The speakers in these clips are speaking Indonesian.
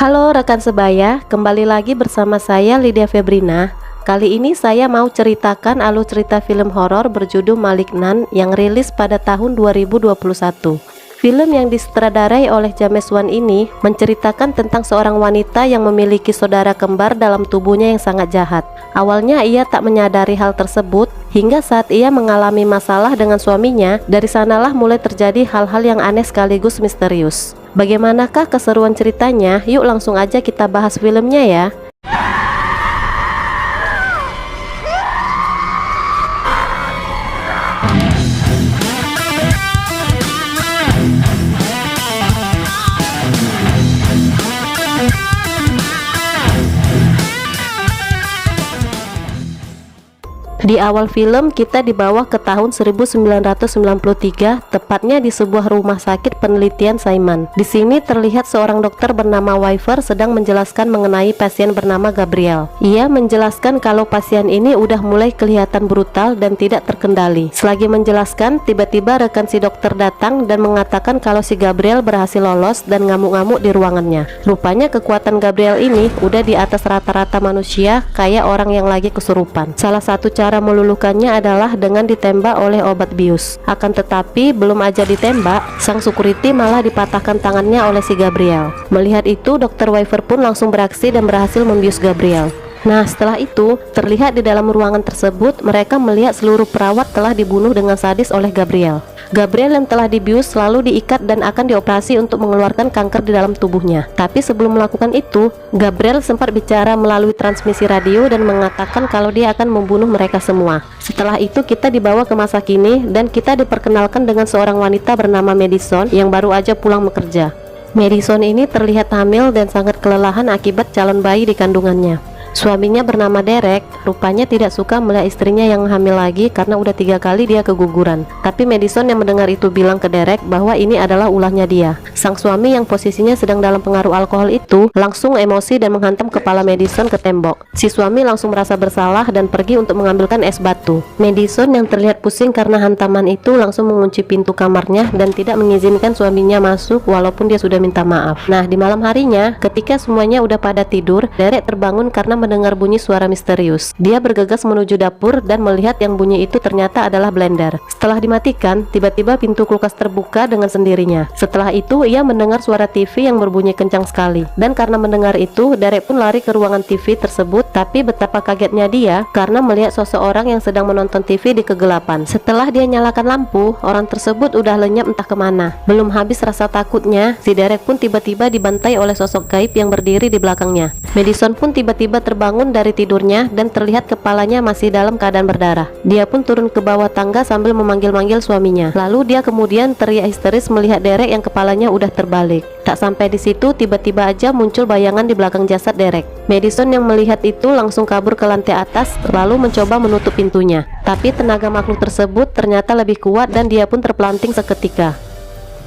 Halo rekan sebaya, kembali lagi bersama saya Lydia Febrina. Kali ini saya mau ceritakan alur cerita film horor berjudul Malignant yang rilis pada tahun 2021. Film yang disutradarai oleh James Wan ini menceritakan tentang seorang wanita yang memiliki saudara kembar dalam tubuhnya yang sangat jahat. Awalnya ia tak menyadari hal tersebut hingga saat ia mengalami masalah dengan suaminya. Dari sanalah mulai terjadi hal-hal yang aneh sekaligus misterius. Bagaimanakah keseruan ceritanya? Yuk langsung aja kita bahas filmnya ya. Di awal film kita dibawa ke tahun 1993, tepatnya di sebuah rumah sakit penelitian Simon. Di sini terlihat seorang dokter bernama Weaver sedang menjelaskan mengenai pasien bernama Gabriel. Ia menjelaskan kalau pasien ini udah mulai kelihatan brutal dan tidak terkendali. Selagi menjelaskan, tiba-tiba rekan si dokter datang dan mengatakan kalau si Gabriel berhasil lolos dan ngamuk-ngamuk di ruangannya. Rupanya kekuatan Gabriel ini udah di atas rata-rata manusia, kayak orang yang lagi kesurupan. Salah satu cara meluluhkannya adalah dengan ditembak oleh obat bius. Akan tetapi belum aja ditembak, sang security malah dipatahkan tangannya oleh si Gabriel. Melihat itu, Dr. Weaver pun langsung beraksi dan berhasil membius Gabriel. Nah, setelah itu terlihat di dalam ruangan tersebut mereka melihat seluruh perawat telah dibunuh dengan sadis oleh Gabriel. Gabriel yang telah dibius selalu diikat dan akan dioperasi untuk mengeluarkan kanker di dalam tubuhnya. Tapi sebelum melakukan itu, Gabriel sempat bicara melalui transmisi radio dan mengatakan kalau dia akan membunuh mereka semua. Setelah itu kita dibawa ke masa kini dan kita diperkenalkan dengan seorang wanita bernama Madison yang baru aja pulang bekerja. Madison ini terlihat hamil dan sangat kelelahan akibat calon bayi di kandungannya. Suaminya bernama Derek, rupanya tidak suka melihat istrinya yang hamil lagi karena udah 3 kali dia keguguran. Tapi Madison yang mendengar itu bilang ke Derek bahwa ini adalah ulahnya dia. Sang suami yang posisinya sedang dalam pengaruh alkohol itu langsung emosi dan menghantam kepala Madison ke tembok. Si suami langsung merasa bersalah dan pergi untuk mengambilkan es batu. Madison yang terlihat pusing karena hantaman itu langsung mengunci pintu kamarnya dan tidak mengizinkan suaminya masuk walaupun dia sudah minta maaf. Nah, di malam harinya ketika semuanya udah pada tidur, Derek terbangun karena mendengar bunyi suara misterius. Dia bergegas menuju dapur dan melihat yang bunyi itu ternyata adalah blender. Setelah dimatikan, tiba-tiba pintu kulkas terbuka dengan sendirinya. Setelah itu, ia mendengar suara TV yang berbunyi kencang sekali. Dan karena mendengar itu, Derek pun lari ke ruangan TV tersebut. Tapi betapa kagetnya dia karena melihat seseorang yang sedang menonton TV di kegelapan. Setelah dia nyalakan lampu, orang tersebut udah lenyap entah kemana. Belum habis rasa takutnya, si Derek pun tiba-tiba dibantai oleh sosok gaib yang berdiri di belakangnya. Madison pun tiba-tiba terbangun dari tidurnya dan terlihat kepalanya masih dalam keadaan berdarah. Dia pun turun ke bawah tangga sambil memanggil-manggil suaminya. Lalu dia kemudian teriak histeris melihat Derek yang kepalanya udah terbalik. Tak sampai di situ, tiba-tiba aja muncul bayangan di belakang jasad Derek. Madison yang melihat itu langsung kabur ke lantai atas lalu mencoba menutup pintunya. Tapi tenaga makhluk tersebut ternyata lebih kuat dan dia pun terpelanting seketika.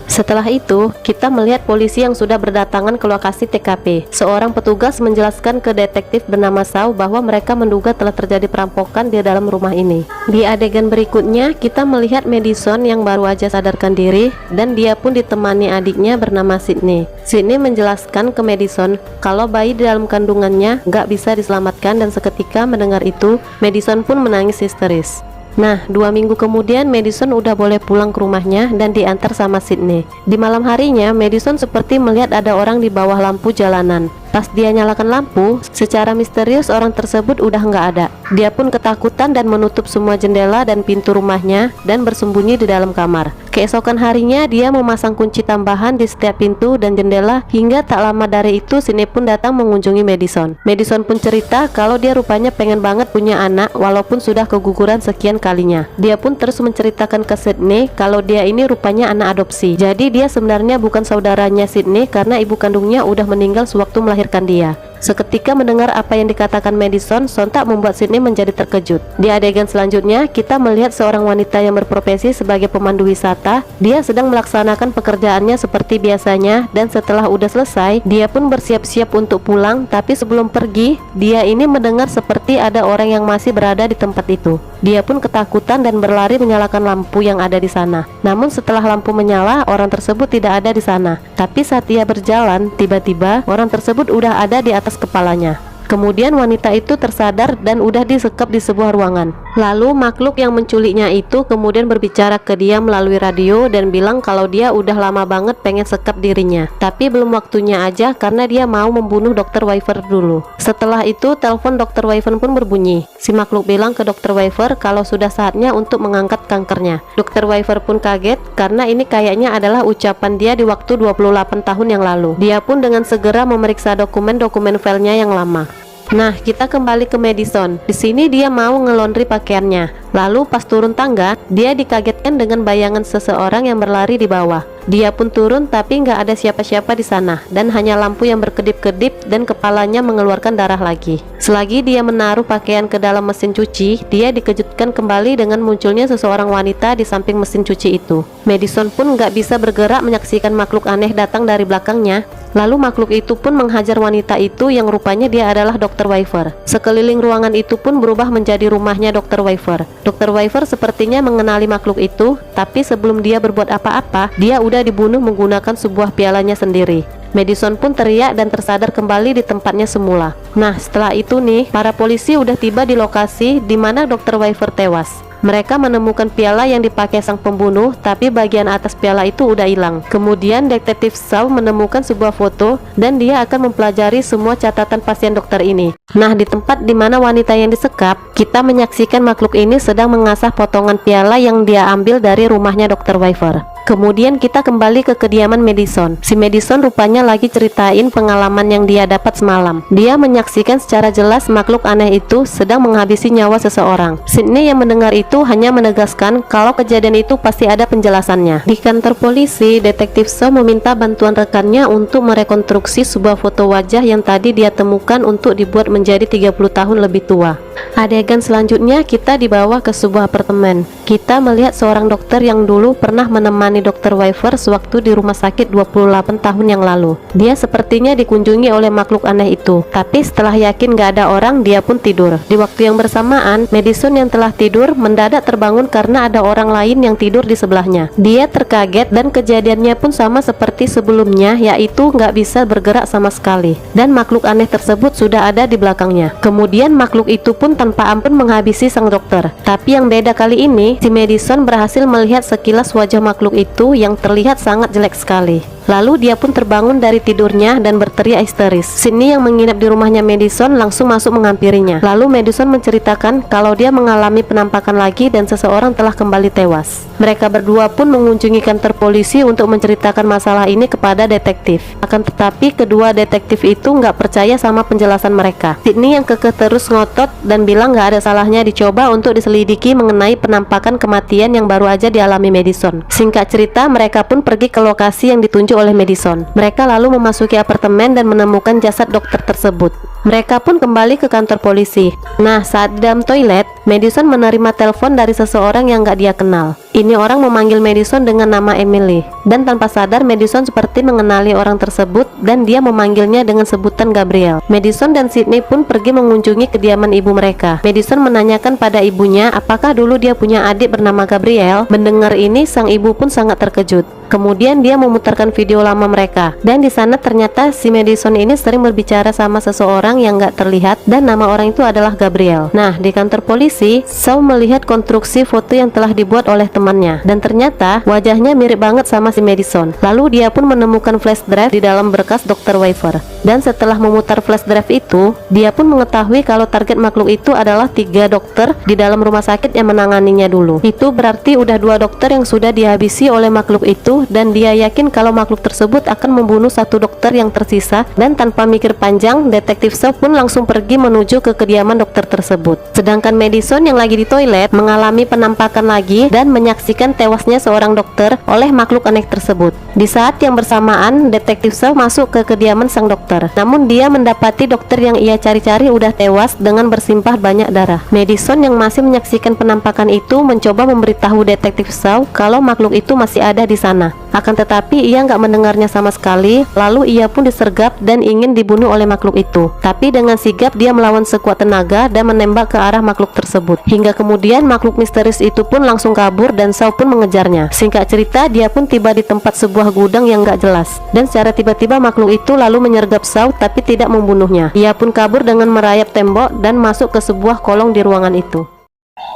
Setelah itu, kita melihat polisi yang sudah berdatangan ke lokasi TKP. Seorang petugas menjelaskan ke detektif bernama Shaw bahwa mereka menduga telah terjadi perampokan di dalam rumah ini. Di adegan berikutnya, kita melihat Madison yang baru aja sadarkan diri dan dia pun ditemani adiknya bernama Sydney. Sydney menjelaskan ke Madison kalau bayi di dalam kandungannya nggak bisa diselamatkan dan seketika mendengar itu, Madison pun menangis histeris. Nah, 2 minggu kemudian Madison udah boleh pulang ke rumahnya dan diantar sama Sydney. Di malam harinya, Madison seperti melihat ada orang di bawah lampu jalanan. Pas dia nyalakan lampu, secara misterius orang tersebut udah nggak ada. Dia pun ketakutan dan menutup semua jendela dan pintu rumahnya dan bersembunyi di dalam kamar. Keesokan harinya, dia memasang kunci tambahan di setiap pintu dan jendela hingga tak lama dari itu Sydney pun datang mengunjungi Madison. Madison pun cerita kalau dia rupanya pengen banget punya anak walaupun sudah keguguran sekian kalinya. Dia pun terus menceritakan ke Sydney kalau dia ini rupanya anak adopsi. Jadi dia sebenarnya bukan saudaranya Sydney karena ibu kandungnya udah meninggal sewaktu melahirkan dia. Seketika mendengar apa yang dikatakan Madison, sontak membuat Sydney menjadi terkejut. Di adegan selanjutnya, kita melihat seorang wanita yang berprofesi sebagai pemandu wisata. Dia sedang melaksanakan pekerjaannya seperti biasanya, dan setelah udah selesai, dia pun bersiap-siap untuk pulang. Tapi sebelum pergi, dia ini mendengar seperti ada orang yang masih berada di tempat itu. Dia pun ketakutan dan berlari menyalakan lampu yang ada di sana. Namun setelah lampu menyala, orang tersebut tidak ada di sana. Tapi saat ia berjalan, tiba-tiba orang tersebut udah ada di atas kepalanya. Kemudian wanita itu tersadar dan udah disekap di sebuah ruangan. Lalu makhluk yang menculiknya itu kemudian berbicara ke dia melalui radio dan bilang kalau dia udah lama banget pengen sekap dirinya, tapi belum waktunya aja karena dia mau membunuh Dr. Wyvern dulu. Setelah itu telepon Dr. Wyvern pun berbunyi. Si makhluk bilang ke Dr. Wyvern kalau sudah saatnya untuk mengangkat kankernya. Dr. Wyvern pun kaget karena ini kayaknya adalah ucapan dia di waktu 28 tahun yang lalu. Dia pun dengan segera memeriksa dokumen-dokumen filenya yang lama. Nah, kita kembali ke Madison. Di sini dia mau ngelondri pakaiannya. Lalu pas turun tangga, dia dikagetkan dengan bayangan seseorang yang berlari di bawah. Dia pun turun tapi nggak ada siapa-siapa di sana dan hanya lampu yang berkedip-kedip dan kepalanya mengeluarkan darah lagi. Selagi dia menaruh pakaian ke dalam mesin cuci, dia dikejutkan kembali dengan munculnya seseorang wanita di samping mesin cuci itu. Madison pun nggak bisa bergerak menyaksikan makhluk aneh datang dari belakangnya. Lalu makhluk itu pun menghajar wanita itu yang rupanya dia adalah Dr. Wyvern. Sekeliling ruangan itu pun berubah menjadi rumahnya Dr. Wyvern. Dr. Wyvern sepertinya mengenali makhluk itu, tapi sebelum dia berbuat apa-apa, dia udah dibunuh menggunakan sebuah pialanya sendiri. Madison pun teriak dan tersadar kembali di tempatnya semula. Nah, setelah itu nih, para polisi udah tiba di lokasi di mana Dr. Wyvern tewas. Mereka menemukan piala yang dipakai sang pembunuh, tapi bagian atas piala itu udah hilang. Kemudian detektif Shaw menemukan sebuah foto dan dia akan mempelajari semua catatan pasien dokter ini. Nah, di tempat di mana wanita yang disekap, kita menyaksikan makhluk ini sedang mengasah potongan piala yang dia ambil dari rumahnya Dr. Wyvern. Kemudian kita kembali ke kediaman Madison. Si Madison rupanya lagi ceritain pengalaman yang dia dapat semalam. Dia menyaksikan secara jelas makhluk aneh itu sedang menghabisi nyawa seseorang. Sydney yang mendengar itu hanya menegaskan kalau kejadian itu pasti ada penjelasannya. Di kantor polisi, detektif Shaw meminta bantuan rekannya untuk merekonstruksi sebuah foto wajah yang tadi dia temukan untuk dibuat menjadi 30 tahun lebih tua. Adegan selanjutnya kita dibawa ke sebuah apartemen. Kita melihat seorang dokter yang dulu pernah menemani Dr. Wyvern sewaktu di rumah sakit 28 tahun yang lalu. Dia sepertinya dikunjungi oleh makhluk aneh itu, tapi setelah yakin gak ada orang, dia pun tidur. Di waktu yang bersamaan, Madison yang telah tidur mendadak terbangun karena ada orang lain yang tidur di sebelahnya. Dia terkaget dan kejadiannya pun sama seperti sebelumnya, yaitu gak bisa bergerak sama sekali. Dan makhluk aneh tersebut sudah ada di belakangnya. Kemudian makhluk itu pun tanpa ampun menghabisi sang dokter. Tapi yang beda kali ini, si Madison berhasil melihat sekilas wajah makhluk itu yang terlihat sangat jelek sekali. Lalu dia pun terbangun dari tidurnya dan berteriak histeris. Sydney yang menginap di rumahnya Madison langsung masuk menghampirinya. Lalu Madison menceritakan kalau dia mengalami penampakan lagi dan seseorang telah kembali tewas. Mereka berdua pun mengunjungi kantor polisi untuk menceritakan masalah ini kepada detektif. Akan tetapi kedua detektif itu nggak percaya sama penjelasan mereka. Sydney yang kekeh terus ngotot dan bilang nggak ada salahnya dicoba untuk diselidiki mengenai penampakan kematian yang baru aja dialami Madison. Singkat cerita, mereka pun pergi ke lokasi yang ditunjuk oleh Madison. Mereka lalu memasuki apartemen dan menemukan jasad dokter tersebut. Mereka pun kembali ke kantor polisi. Nah, saat di dalam toilet, Madison menerima telepon dari seseorang yang gak dia kenal. Ini orang memanggil Madison dengan nama Emily. Dan tanpa sadar, Madison seperti mengenali orang tersebut dan dia memanggilnya dengan sebutan Gabriel. Madison dan Sydney pun pergi mengunjungi kediaman ibu mereka. Madison menanyakan pada ibunya apakah dulu dia punya adik bernama Gabriel. Mendengar ini, sang ibu pun sangat terkejut. Kemudian dia memutarkan video lama mereka. Dan di sana ternyata si Madison ini sering berbicara sama seseorang yang gak terlihat dan nama orang itu adalah Gabriel. Nah, di kantor polisi, Shaw melihat konstruksi foto yang telah dibuat oleh temannya dan ternyata wajahnya mirip banget sama si Madison. Lalu dia pun menemukan flash drive di dalam berkas Dr. Wyvern. Dan setelah memutar flash drive itu, dia pun mengetahui kalau target makhluk itu adalah 3 dokter di dalam rumah sakit yang menanganinya dulu. Itu berarti udah 2 dokter yang sudah dihabisi oleh makhluk itu itu dan dia yakin kalau makhluk tersebut akan membunuh satu dokter yang tersisa, dan tanpa mikir panjang, detektif Shaw pun langsung pergi menuju ke kediaman dokter tersebut. Sedangkan Madison yang lagi di toilet mengalami penampakan lagi dan menyaksikan tewasnya seorang dokter oleh makhluk aneh tersebut. Di saat yang bersamaan, detektif Shaw masuk ke kediaman sang dokter. Namun dia mendapati dokter yang ia cari-cari udah tewas dengan bersimpah banyak darah. Madison yang masih menyaksikan penampakan itu mencoba memberitahu detektif Shaw kalau makhluk itu masih ada di sana. Akan tetapi ia nggak mendengarnya sama sekali. Lalu ia pun disergap dan ingin dibunuh oleh makhluk itu. Tapi dengan sigap dia melawan sekuat tenaga dan menembak ke arah makhluk tersebut. Hingga kemudian makhluk misterius itu pun langsung kabur dan Shaw pun mengejarnya. Singkat cerita, dia pun tiba di tempat sebuah gudang yang nggak jelas. Dan secara tiba-tiba makhluk itu lalu menyergap Shaw tapi tidak membunuhnya. Ia pun kabur dengan merayap tembok dan masuk ke sebuah kolong di ruangan itu.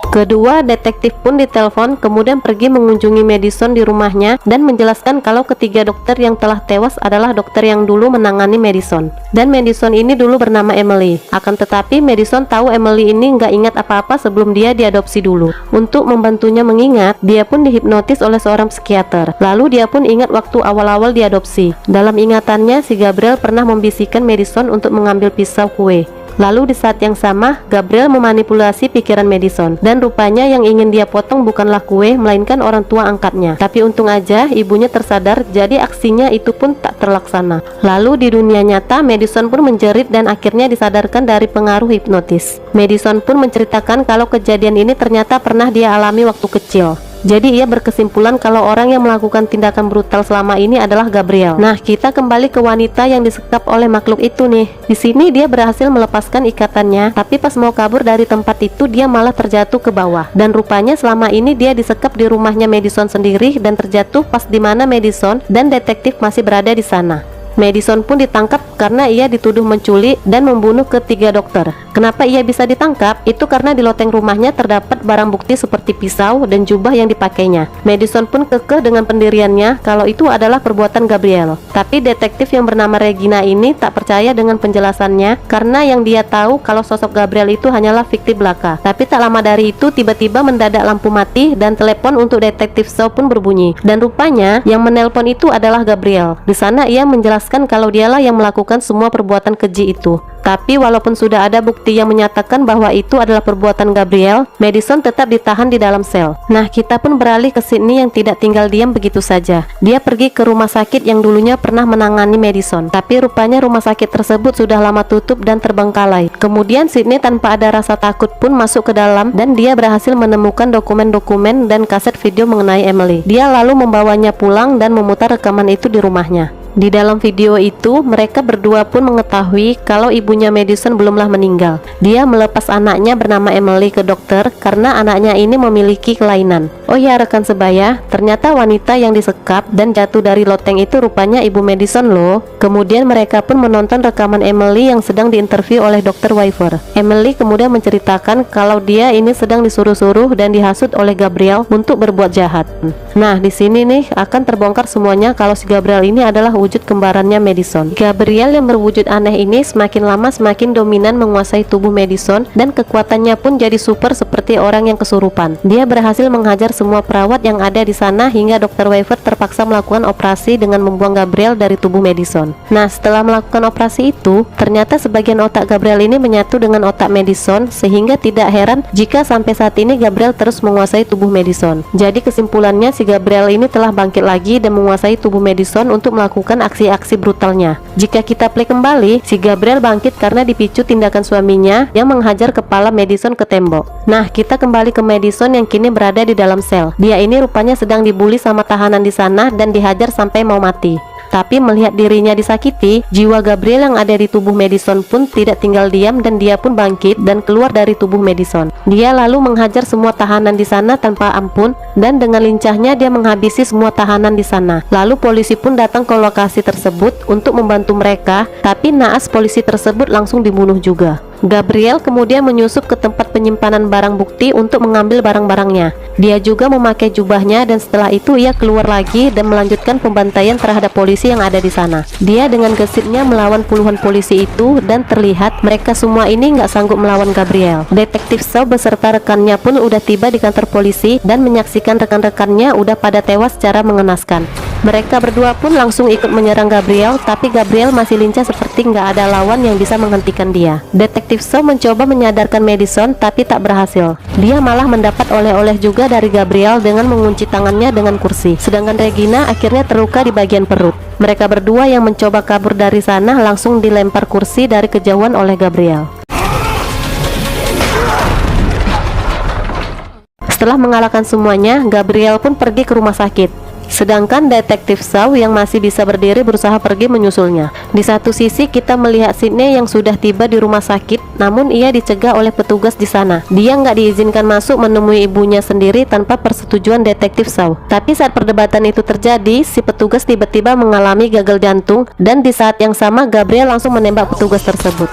Kedua detektif pun ditelepon, kemudian pergi mengunjungi Madison di rumahnya dan menjelaskan kalau ketiga dokter yang telah tewas adalah dokter yang dulu menangani Madison. Dan Madison ini dulu bernama Emily. Akan tetapi Madison tahu Emily ini nggak ingat apa-apa sebelum dia diadopsi dulu. Untuk membantunya mengingat, dia pun dihipnotis oleh seorang psikiater. Lalu dia pun ingat waktu awal-awal diadopsi. Dalam ingatannya, si Gabriel pernah membisikkan Madison untuk mengambil pisau kue. Lalu di saat yang sama, Gabriel memanipulasi pikiran Madison, dan rupanya yang ingin dia potong bukanlah kue, melainkan orang tua angkatnya. Tapi untung aja ibunya tersadar, jadi aksinya itu pun tak terlaksana. Lalu di dunia nyata, Madison pun menjerit dan akhirnya disadarkan dari pengaruh hipnotis. Madison pun menceritakan kalau kejadian ini ternyata pernah dia alami waktu kecil. Jadi ia berkesimpulan kalau orang yang melakukan tindakan brutal selama ini adalah Gabriel. Nah, kita kembali ke wanita yang disekap oleh makhluk itu nih. Di sini dia berhasil melepaskan ikatannya, tapi pas mau kabur dari tempat itu dia malah terjatuh ke bawah. Dan rupanya selama ini dia disekap di rumahnya Madison sendiri dan terjatuh pas di mana Madison dan detektif masih berada di sana. Madison pun ditangkap karena ia dituduh menculik dan membunuh ketiga dokter. Kenapa ia bisa ditangkap? Itu karena di loteng rumahnya terdapat barang bukti seperti pisau dan jubah yang dipakainya. Madison pun kekeh dengan pendiriannya kalau itu adalah perbuatan Gabriel. Tapi detektif yang bernama Regina ini tak percaya dengan penjelasannya karena yang dia tahu kalau sosok Gabriel itu hanyalah fiktif belaka. Tapi tak lama dari itu tiba-tiba mendadak lampu mati dan telepon untuk detektif Shaw pun berbunyi. Dan rupanya yang menelpon itu adalah Gabriel. Di sana ia menjelaskan kalau dialah yang melakukan semua perbuatan keji itu. Tapi walaupun sudah ada bukti yang menyatakan bahwa itu adalah perbuatan Gabriel, Madison tetap ditahan di dalam sel. Nah, kita pun beralih ke Sydney yang tidak tinggal diam begitu saja. Dia pergi ke rumah sakit yang dulunya pernah menangani Madison. Tapi rupanya rumah sakit tersebut sudah lama tutup dan terbengkalai. Kemudian Sydney tanpa ada rasa takut pun masuk ke dalam dan dia berhasil menemukan dokumen-dokumen dan kaset video mengenai Emily. Dia lalu membawanya pulang dan memutar rekaman itu di rumahnya. Di dalam video itu, mereka berdua pun mengetahui kalau ibunya Madison belumlah meninggal. Dia melepas anaknya bernama Emily ke dokter karena anaknya ini memiliki kelainan. Oh ya rekan sebaya, ternyata wanita yang disekap dan jatuh dari loteng itu rupanya ibu Madison loh. Kemudian mereka pun menonton rekaman Emily yang sedang diinterview oleh Dr. Wyver. Emily kemudian menceritakan kalau dia ini sedang disuruh-suruh dan dihasut oleh Gabriel untuk berbuat jahat. Nah, di sini nih akan terbongkar semuanya kalau si Gabriel ini adalah wujud kembarannya Madison. Gabriel yang berwujud aneh ini semakin lama semakin dominan menguasai tubuh Madison dan kekuatannya pun jadi super seperti orang yang kesurupan. Dia berhasil menghajar semua perawat yang ada di sana hingga Dr. Wyver terpaksa melakukan operasi dengan membuang Gabriel dari tubuh Madison. Nah, setelah melakukan operasi itu, ternyata sebagian otak Gabriel ini menyatu dengan otak Madison sehingga tidak heran jika sampai saat ini Gabriel terus menguasai tubuh Madison. Jadi kesimpulannya si Gabriel ini telah bangkit lagi dan menguasai tubuh Madison untuk melakukan aksi-aksi brutalnya. Jika kita play kembali, si Gabriel bangkit karena dipicu tindakan suaminya yang menghajar kepala Madison ke tembok. Nah, kita kembali ke Madison yang kini berada di dalam sel. Dia ini rupanya sedang dibully sama tahanan di sana dan dihajar sampai mau mati. Tapi melihat dirinya disakiti, jiwa Gabriel yang ada di tubuh Madison pun tidak tinggal diam dan dia pun bangkit dan keluar dari tubuh Madison. Dia lalu menghajar semua tahanan di sana tanpa ampun dan dengan lincahnya dia menghabisi semua tahanan di sana. Lalu polisi pun datang ke lokasi tersebut untuk membantu mereka, tapi naas polisi tersebut langsung dibunuh juga. Gabriel kemudian menyusup ke tempat penyimpanan barang bukti untuk mengambil barang-barangnya. Dia juga memakai jubahnya dan setelah itu ia keluar lagi dan melanjutkan pembantaian terhadap polisi yang ada di sana. Dia dengan gesitnya melawan puluhan polisi itu dan terlihat mereka semua ini nggak sanggup melawan Gabriel. Detektif Shaw beserta rekannya pun udah tiba di kantor polisi dan menyaksikan rekan-rekannya udah pada tewas secara mengenaskan. Mereka berdua pun langsung ikut menyerang Gabriel, tapi Gabriel masih lincah seperti nggak ada lawan yang bisa menghentikan dia. Detektif Shaw mencoba menyadarkan Madison, tapi tak berhasil. Dia malah mendapat oleh-oleh juga dari Gabriel dengan mengunci tangannya dengan kursi. Sedangkan Regina akhirnya terluka di bagian perut. Mereka berdua yang mencoba kabur dari sana langsung dilempar kursi dari kejauhan oleh Gabriel. Setelah mengalahkan semuanya, Gabriel pun pergi ke rumah sakit. Sedangkan detektif Shaw yang masih bisa berdiri berusaha pergi menyusulnya. Di satu sisi kita melihat Sydney yang sudah tiba di rumah sakit, namun ia dicegah oleh petugas di sana. Dia nggak diizinkan masuk menemui ibunya sendiri tanpa persetujuan detektif Shaw. Tapi saat perdebatan itu terjadi, si petugas tiba-tiba mengalami gagal jantung, dan di saat yang sama Gabriel langsung menembak petugas tersebut.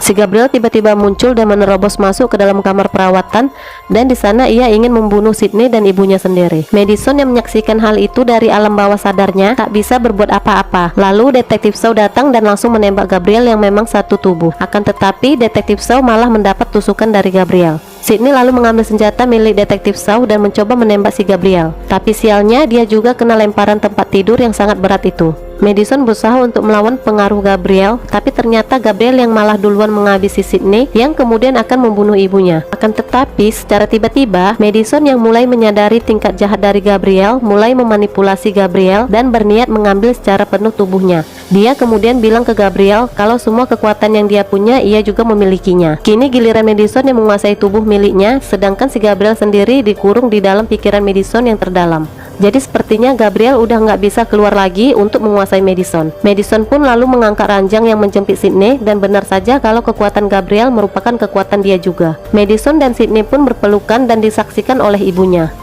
Si Gabriel tiba-tiba muncul dan menerobos masuk ke dalam kamar perawatan, dan di sana ia ingin membunuh Sydney dan ibunya sendiri. Madison yang menyaksikan hal itu dari alam bawah sadarnya tak bisa berbuat apa-apa. Lalu detektif Shaw datang dan langsung menembak Gabriel yang memang satu tubuh. Akan tetapi detektif Shaw malah mendapat tusukan dari Gabriel. Sydney lalu mengambil senjata milik detektif Shaw dan mencoba menembak si Gabriel. Tapi sialnya dia juga kena lemparan tempat tidur yang sangat berat itu. Madison berusaha untuk melawan pengaruh Gabriel, tapi ternyata Gabriel yang malah duluan menghabisi Sydney yang kemudian akan membunuh ibunya. Akan tetapi secara tiba-tiba Madison yang mulai menyadari tingkat jahat dari Gabriel mulai memanipulasi Gabriel dan berniat mengambil secara penuh tubuhnya. Dia kemudian bilang ke Gabriel kalau semua kekuatan yang dia punya ia juga memilikinya. Kini giliran Madison yang menguasai tubuh miliknya, sedangkan si Gabriel sendiri dikurung di dalam pikiran Madison yang terdalam. Jadi sepertinya Gabriel udah nggak bisa keluar lagi untuk menguasai Madison. Madison pun lalu mengangkat ranjang yang menjepit Sydney, dan benar saja kalau kekuatan Gabriel merupakan kekuatan dia juga. Madison dan Sydney pun berpelukan dan disaksikan oleh ibunya.